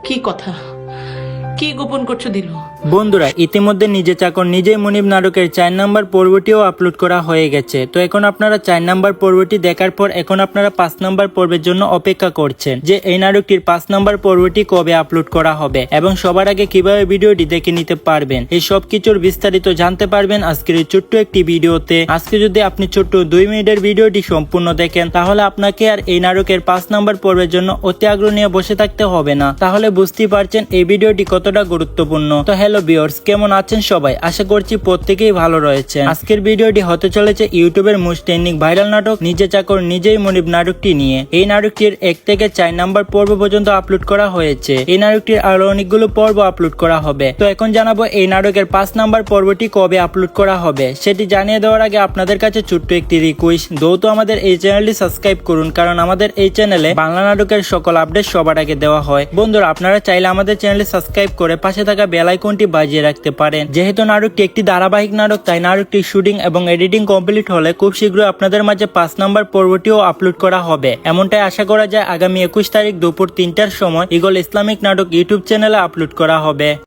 কি কথা, কি গোপন করছো দিল? বন্ধুরা, ইতিমধ্যে নিজে চাকর নিজেই মুনিব নাটকের 4 নাম্বার পর্বটিও আপলোড করা হয়ে গেছে। তো এখন আপনারা 4 নাম্বার পর্বটি দেখার পর এখন আপনারা 5 নাম্বার পর্বের জন্য অপেক্ষা করছেন যে এই নাটকটির 5 নাম্বার পর্বটি কবে আপলোড করা হবে এবং সবার আগে কিভাবে ভিডিওটি দেখে নিতে পারবেন, এই সব কিছুর বিস্তারিত জানতে পারবেন আজকের এই ছোট্ট একটি ভিডিওতে। আজকে যদি আপনি ছোট্ট 2 মিনিটের ভিডিওটি সম্পূর্ণ দেখেন তাহলে আপনাকে আর এই নাটকের 5 নাম্বার পর্বের জন্য অতি আগ্রহ নিয়ে বসে থাকতে হবে না। তাহলে বুঝতেই পারছেন এই ভিডিওটি কতটা গুরুত্বপূর্ণ। তো হ্যালো ভিউয়ার্স, কেমন আছেন সবাই? আশা করছি প্রত্যেকেই ভালো রয়েছে। আজকের ভিডিওটি হতে চলেছে ইউটিউবের মোস্ট ট্রেন্ডিং ভাইরাল নাটক নিজে চাকর নিজেই মুনিব নাটকটি নিয়ে। এই নাটকটির 1 থেকে 4 নাম্বার পর্ব পর্যন্ত আপলোড করা হয়েছে। এই নাটকটির আরো অনেকগুলো পর্ব আপলোড করা হবে। তো এখন জানাবো এই নাটকের 5 নাম্বার পর্বটি কবে আপলোড করা হবে সেটি জানিয়ে দেওয়ার আগে আপনাদের কাছে ছোট্ট একটি রিকোয়েস্ট, দ্রুত আমাদের এই চ্যানেলটি সাবস্ক্রাইব করুন, কারণ আমাদের এই চ্যানেলে বাংলা নাটকের সকল আপডেট সবার আগে দেওয়া হয়। বন্ধুরা, আপনারা চাইলে আমাদের চ্যানেলটি সাবস্ক্রাইব করে পাশে থাকা বেল আইকনটি বাজিয়ে রাখতে পারেন। যেহেতু নাটকটি একটি ধারাবাহিক নাটক, তাই নাটকটির শুটিং এবং এডিটিং কমপ্লিট হলে খুব শীঘ্রই আপনাদের মাঝে 5 নাম্বার পর্বটিও আপলোড করা হবে। এমনটাই আশা করা যায় আগামী 21 তারিখ দুপুর 3টার সময় ইগল ইসলামিক নাটক ইউটিউব চ্যানেলে আপলোড করা হবে।